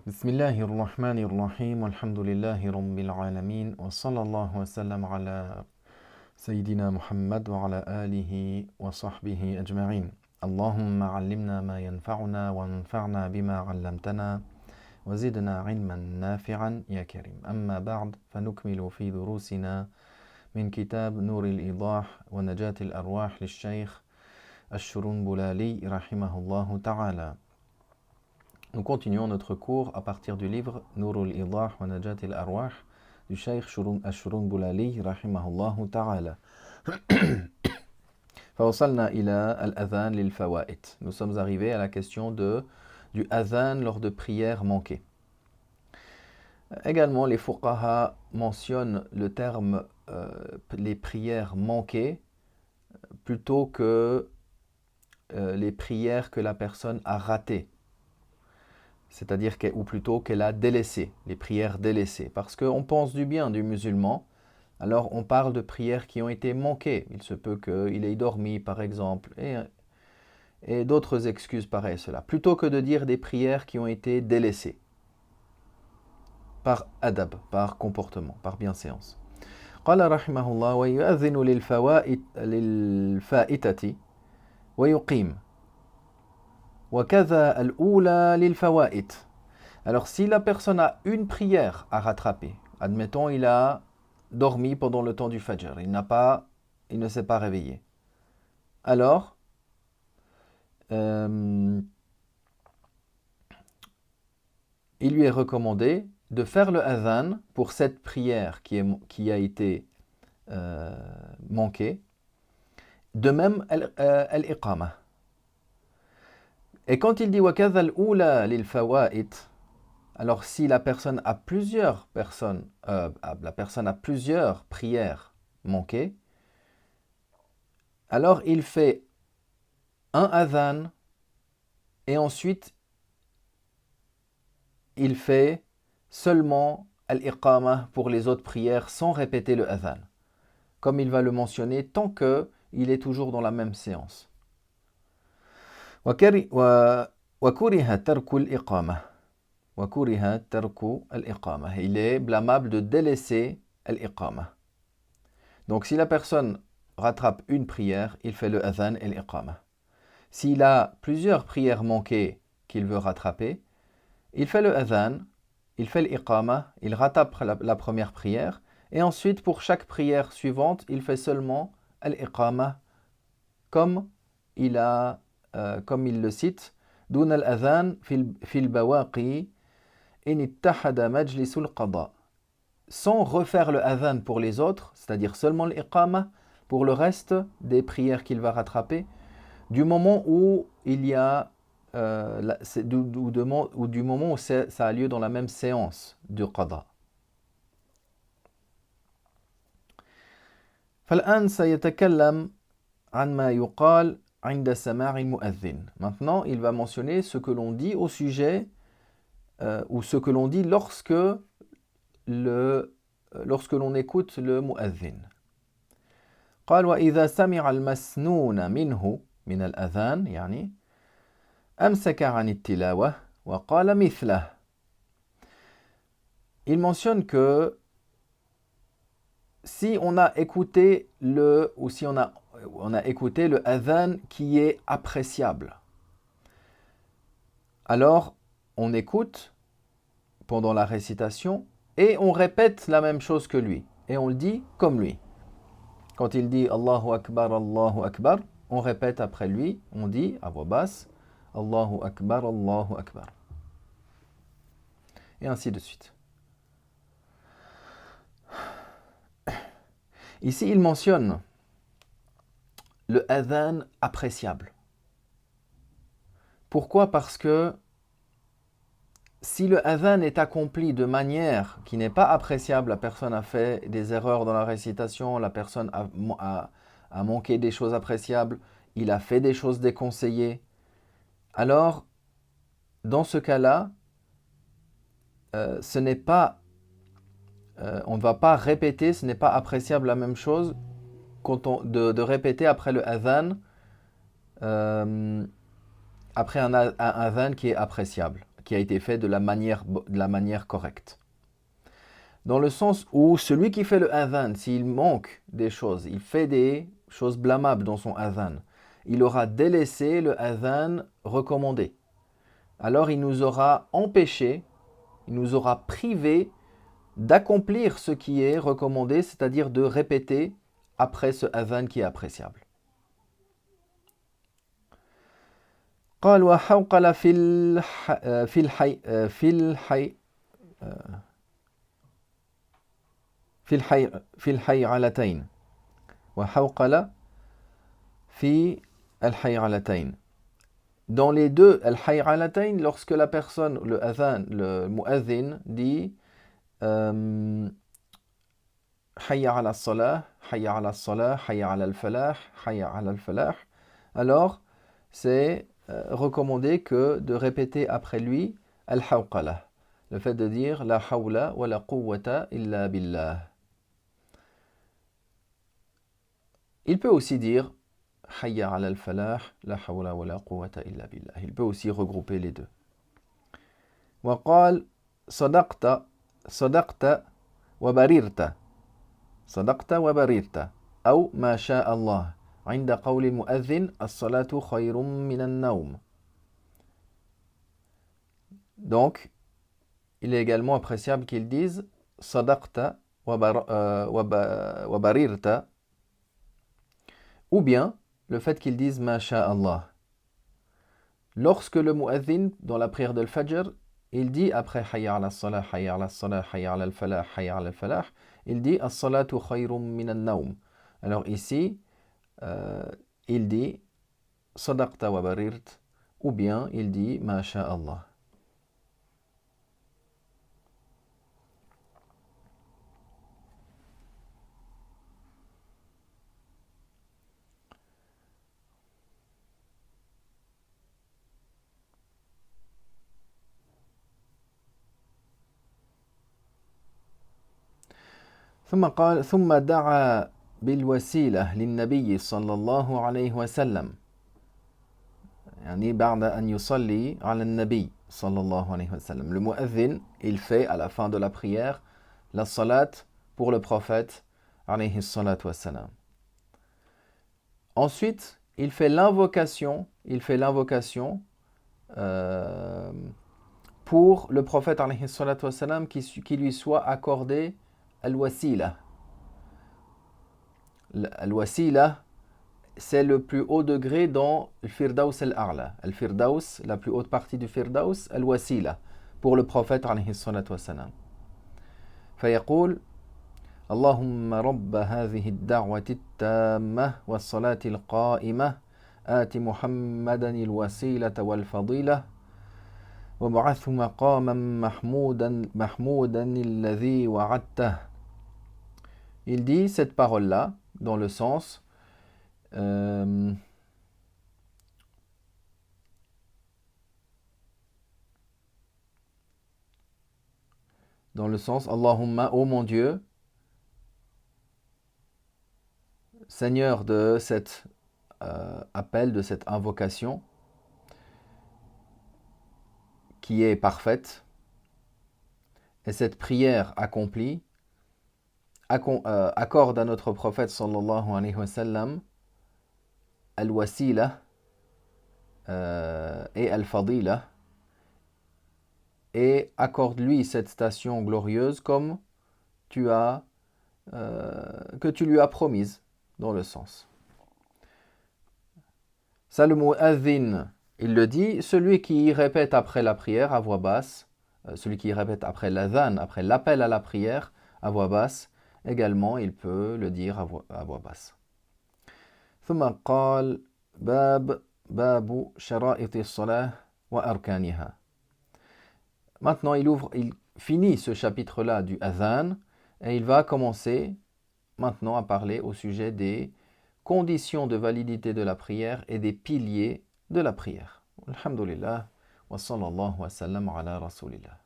بسم الله الرحمن الرحيم والحمد لله رب العالمين وصلى الله وسلم على سيدنا محمد وعلى آله وصحبه أجمعين. اللهم علمنا ما ينفعنا وانفعنا بما علمتنا وزدنا علما نافعا يا كريم. أما بعد فنكمل في دروسنا من كتاب نور الإيضاح ونجاة الأرواح للشيخ الشرنبلالي رحمه الله تعالى. Nous continuons notre cours à partir du livre Nurul Idah wa Najat al-Arwah du Cheikh Shurunbulali rahimahullah ta'ala. فوصلنا إلى الأذان للفوائد. Nous sommes arrivés à la question du adhan lors de prières manquées. Également, les fuqaha mentionnent le terme les prières manquées plutôt que les prières que la personne a ratées. C'est-à-dire ou plutôt qu'elle a délaissé, les prières délaissées. Parce qu'on pense du bien du musulman, alors on parle de prières qui ont été manquées. Il se peut qu'il ait dormi, par exemple, et d'autres excuses pareilles cela. Plutôt que de dire des prières qui ont été délaissées, par adab, par comportement, par bienséance. قال رحمه الله ويؤذن للفائتة ويقيم وكذا الأولى للفوائد. Alors si la personne a une prière à rattraper, admettons il a dormi pendant le temps du Fajr, il ne s'est pas réveillé. Alors, il lui est recommandé de faire le adhan pour cette prière qui a été manquée. De même, al-iqama. Et quand il dit وَكَذَا الْأُولَى لِلْفَوَائِدِ, alors si la personne a plusieurs prières manquées, alors il fait un adhan et ensuite il fait seulement al-iqama pour les autres prières sans répéter le adhan, comme il va le mentionner tant qu'il est toujours dans la même séance. وكره ترك الإقامة. وكره ترك الإقامة. Il est blâmable de délaisser الإقامة. Donc si la personne rattrape une prière, il fait le adhan et l'iqama. S'il a plusieurs prières manquées qu'il veut rattraper, il fait le adhan, il fait l'iqama, il rattrape la première prière, et ensuite pour chaque prière suivante, il fait seulement l'iqama, comme il le cite, دون الأذان في البواقي إن اتحد مجلس القضاء. Sans refaire le adhan pour les autres, c'est-à-dire seulement l'iqama pour le reste des prières qu'il va rattraper, du moment où il y a du moment où ça a lieu dans la même séance du qada. فالآن سيتكلم عن ما يقال عند سماع المؤذن. Maintenant, il va mentionner ce que l'on dit au sujet ou ce que l'on dit lorsque l'on écoute le mu'adhin. قال وإذا سمع المسنون منه من الأذان يعني أمسك عن التلاوة وقال مثله. Il mentionne que si on a écouté on a écouté le adhan qui est appréciable, alors on écoute pendant la récitation et on répète la même chose que lui et on le dit comme lui. Quand il dit Allahu Akbar, on répète après lui, on dit à voix basse Allahu Akbar, Allahu Akbar. Et ainsi de suite. Ici, il mentionne le adhan appréciable. Pourquoi? Parce que si le adhan est accompli de manière qui n'est pas appréciable, la personne a fait des erreurs dans la récitation, la personne a manqué des choses appréciables, il a fait des choses déconseillées, alors dans ce cas-là, ce n'est pas on ne va pas répéter, ce n'est pas appréciable la même chose de répéter après le adhan, après un adhan qui est appréciable, qui a été fait de la manière correcte. Dans le sens où celui qui fait le adhan, s'il manque des choses, il fait des choses blâmables dans son adhan, il aura délaissé le adhan recommandé. Alors il nous aura empêché, il nous aura privé d'accomplir ce qui est recommandé, c'est-à-dire de répéter après ce adhan qui est appréciable. قال وحوقل في الحيعلتين وحوقل في الحيعلتين. Dans les deux al-hay'alatayn, lorsque la personne, le adhan, le mu'adhin, dit hayya ala salah, hayya ala salah, hayya ala al-falah, hayya ala al-falah, alors c'est recommandé que de répéter après lui al-hawqala, le fait de dire la hawla wa la quwwata illa billah. Il peut aussi dire hayya ala al-falah, la hawla wa la quwwata illa billah. Il peut aussi regrouper les deux. Wa qal sadaqta wa barirta. Sadaqta wa barirta. Ou ma sha Allah. عند قول المؤذن الصلاة خير من النوم. Donc, il est également appréciable qu'ils disent sadaqta wa barirta, ou bien le fait qu'ils disent ma sha Allah. Lorsque le mu'adhin, dans la prière de l'Fajr, il dit après hayya ala salah, hayya ala salah, hayya ala al-falah, hayya ala al-falah, il dit as-salatu khayrun min an-nawm. Alors ici, il dit sadaqta wa barirt, ou bien il dit ma sha Allah. ثم دعا بالوسيلة للنبي صلى الله عليه وسلم يعني بعد أن يصلي على النبي صلى الله عليه وسلم. Le mu'adhin, il fait à la fin de la prière la salat pour le prophète عليه الصلاة والسلام. Ensuite, il fait l'invocation pour le prophète عليه الصلاة والسلام qui lui soit accordé al-wasila. Al-wasila, c'est le plus haut degré dans le Firdaus al-A'la. Al-Firdaus, la plus haute partie du Firdaus, al-wasila, pour le prophète alayhi salatu wassalam. فيقول اللهم رب هذه الدعوة التامة والصلاة القائمة آت محمدا الوسيلة والفضيلة وابعثه مقاما محمودا الذي وعدته. Il dit cette parole-là dans le sens dans le sens Allahumma, ô mon Dieu, Seigneur de cet appel, de cette invocation qui est parfaite, et cette prière accomplie, accorde à notre prophète sallallahu alayhi wa sallam al-wasila et al-fadila, et accorde-lui cette station glorieuse comme que tu lui as promise, dans le sens. Ça, le mu'adhin, il le dit, celui qui répète après la prière à voix basse, celui qui répète après l'adhan, après l'appel à la prière à voix basse, également il peut le dire à voix basse. ثم قال باب شرائط الصلاة وأركانها. Maintenant il finit ce chapitre-là du adhan et il va commencer maintenant à parler au sujet des conditions de validité de la prière et des piliers de la prière. Alhamdulillah wa sallallahu wa sallam ala rasulillah.